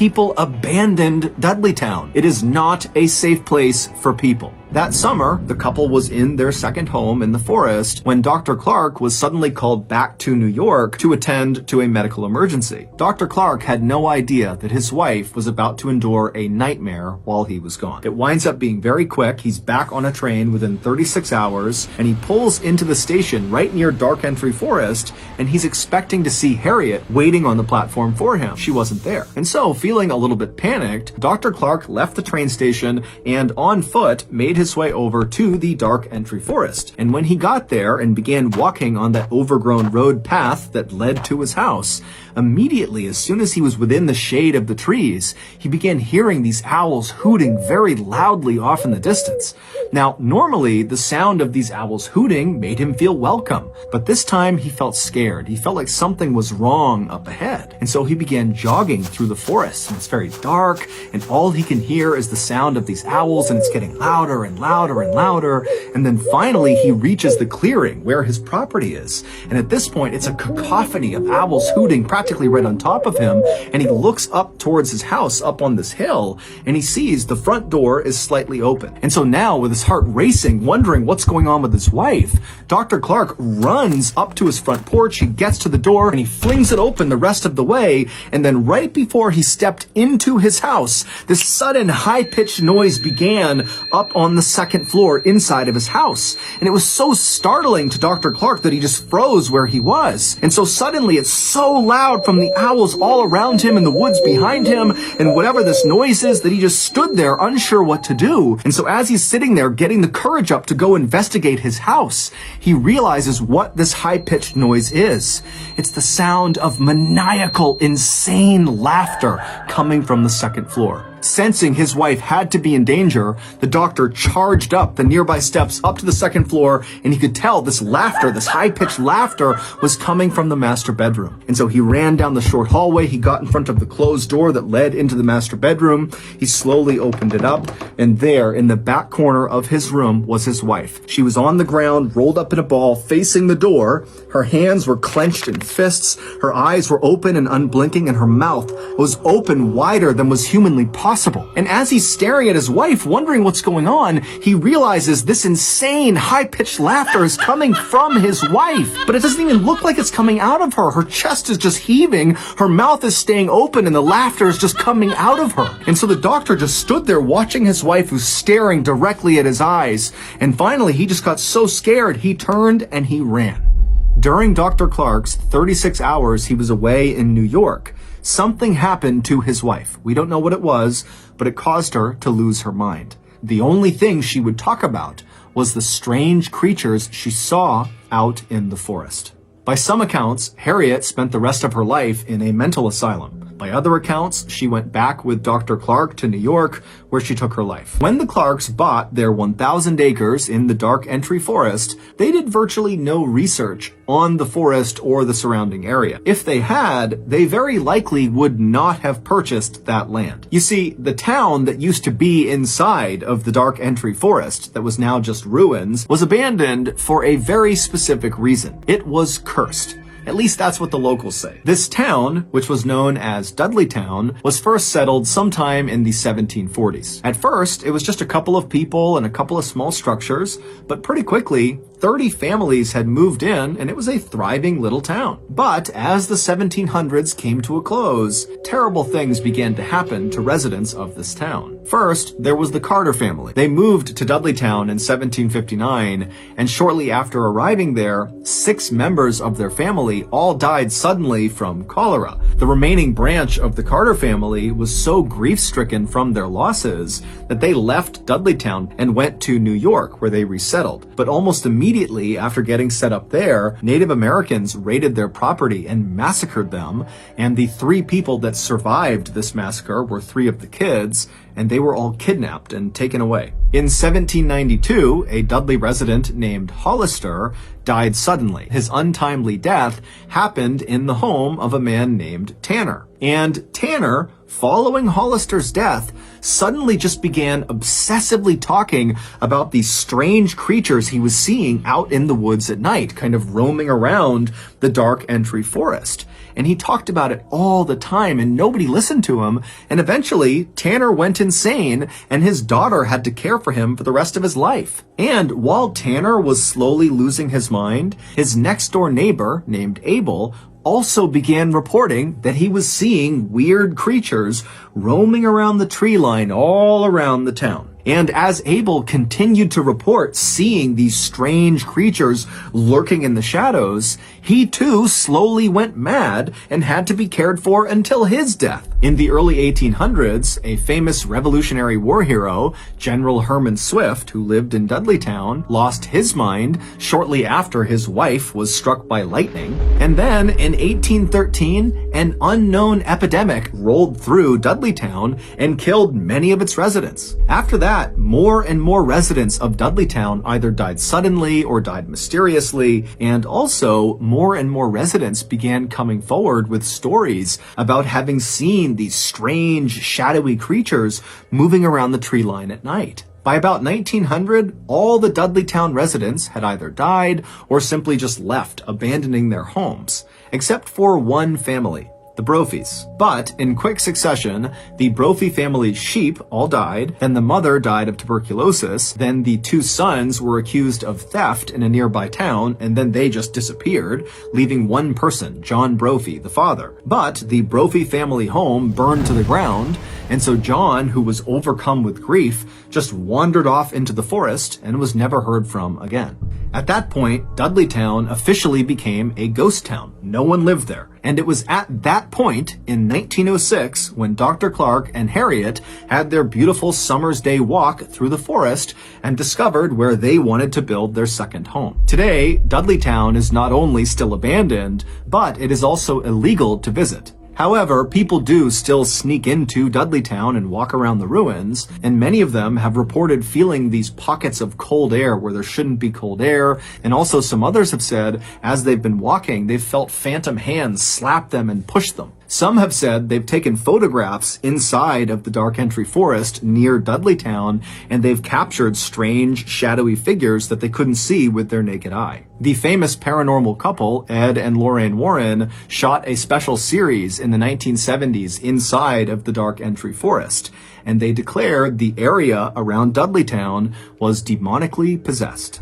People abandoned Dudleytown. It is not a safe place for people. That summer, the couple was in their second home in the forest when Dr. Clark was suddenly called back to New York to attend to a medical emergency. Dr. Clark had no idea that his wife was about to endure a nightmare while he was gone. It winds up being very quick. He's back on a train within 36 hours, and he pulls into the station right near Dark Entry Forest, and he's expecting to see Harriet waiting on the platform for him. She wasn't there. And so, feeling a little bit panicked, Dr. Clark left the train station and on foot made his way over to the Dark Entry Forest. And when he got there and began walking on that overgrown road path that led to his house, immediately, as soon as he was within the shade of the trees, he began hearing these owls hooting very loudly off in the distance. Now, normally, the sound of these owls hooting made him feel welcome, but this time he felt scared. He felt like something was wrong up ahead. And so he began jogging through the forest, and it's very dark, and all he can hear is the sound of these owls, and it's getting louder and louder and louder. And then finally, he reaches the clearing where his property is. And at this point, it's a cacophony of owls hooting practically right on top of him, and he looks up towards his house up on this hill, and he sees the front door is slightly open. And so now, with his heart racing, wondering what's going on with his wife, Dr. Clark runs up to his front porch, he gets to the door, and he flings it open the rest of the way, and then right before he stepped into his house, this sudden high-pitched noise began up on the second floor inside of his house. And it was so startling to Dr. Clark that he just froze where he was. And so suddenly it's so loud from the owls all around him and the woods behind him and whatever this noise is that he just stood there unsure what to do. And so as he's sitting there getting the courage up to go investigate his house, he realizes what this high-pitched noise is. It's the sound of maniacal, insane laughter coming from the second floor. Sensing his wife had to be in danger, the doctor charged up the nearby steps up to the second floor, and he could tell this laughter, this high-pitched laughter, was coming from the master bedroom. And so he ran down the short hallway, he got in front of the closed door that led into the master bedroom, he slowly opened it up, and there, in the back corner of his room, was his wife. She was on the ground, rolled up in a ball, facing the door. Her hands were clenched in fists, her eyes were open and unblinking, and her mouth was open wider than was humanly possible. And as he's staring at his wife, wondering what's going on, he realizes this insane, high-pitched laughter is coming from his wife. But it doesn't even look like it's coming out of her. Her chest is just heaving, her mouth is staying open, and the laughter is just coming out of her. And so the doctor just stood there watching his wife, who's staring directly at his eyes. And finally, he just got so scared, he turned and he ran. During Dr. Clark's 36 hours he was away in New York, something happened to his wife. We don't know what it was, but it caused her to lose her mind. The only thing she would talk about was the strange creatures she saw out in the forest. By some accounts, Harriet spent the rest of her life in a mental asylum. By other accounts, she went back with Dr. Clark to New York, where she took her life. When the Clarks bought their 1,000 acres in the Dark Entry Forest, they did virtually no research on the forest or the surrounding area. If they had, they very likely would not have purchased that land. You see, the town that used to be inside of the Dark Entry Forest, that was now just ruins, was abandoned for a very specific reason. It was cursed. At least that's what the locals say. This town, which was known as Dudleytown, was first settled sometime in the 1740s. At first, it was just a couple of people and a couple of small structures, but pretty quickly, 30 families had moved in, and it was a thriving little town. But as the 1700s came to a close, terrible things began to happen to residents of this town. First, there was the Carter family. They moved to Dudleytown in 1759, and shortly after arriving there, 6 members of their family all died suddenly from cholera. The remaining branch of the Carter family was so grief-stricken from their losses that they left Dudleytown and went to New York, where they resettled. But almost immediately after getting set up there, Native Americans raided their property and massacred them, and the 3 people that survived this massacre were 3 of the kids, and they were all kidnapped and taken away. In 1792, a Dudley resident named Hollister died suddenly. His untimely death happened in the home of a man named Tanner. And Tanner, following Hollister's death, suddenly just began obsessively talking about these strange creatures he was seeing out in the woods at night, kind of roaming around the Dark Entry Forest. and he talked about it all the time and nobody listened to him. And eventually, Tanner went insane and his daughter had to care for him for the rest of his life. And while Tanner was slowly losing his mind, his next door neighbor, named Abel, also began reporting that he was seeing weird creatures roaming around the tree line all around the town. And as Abel continued to report seeing these strange creatures lurking in the shadows, he too slowly went mad and had to be cared for until his death. In the early 1800s, a famous Revolutionary War hero, General Herman Swift, who lived in Dudleytown, lost his mind shortly after his wife was struck by lightning. And then in 1813, an unknown epidemic rolled through Dudleytown and killed many of its residents. After that, more and more residents of Dudleytown either died suddenly or died mysteriously, and also more and more residents began coming forward with stories about having seen these strange, shadowy creatures moving around the tree line at night. By about 1900, all the Dudleytown residents had either died or simply just left, abandoning their homes, except for one family, the Brophies. But in quick succession, the Brophy family's sheep all died, then the mother died of tuberculosis, then the two sons were accused of theft in a nearby town, and then they just disappeared, leaving one person, John Brophy, the father. But the Brophy family home burned to the ground, and so John, who was overcome with grief, just wandered off into the forest and was never heard from again. At that point, Dudleytown officially became a ghost town. No one lived there. And it was at that point, in 1906, when Dr. Clark and Harriet had their beautiful summer's day walk through the forest and discovered where they wanted to build their second home. Today, Dudleytown is not only still abandoned, but it is also illegal to visit. However, people do still sneak into Dudleytown and walk around the ruins, and many of them have reported feeling these pockets of cold air where there shouldn't be cold air, and also some others have said as they've been walking, they've felt phantom hands slap them and push them. Some have said they've taken photographs inside of the Dark Entry Forest near Dudleytown, and they've captured strange, shadowy figures that they couldn't see with their naked eye. The famous paranormal couple, Ed and Lorraine Warren, shot a special series in the 1970s inside of the Dark Entry Forest, and they declared the area around Dudleytown was demonically possessed.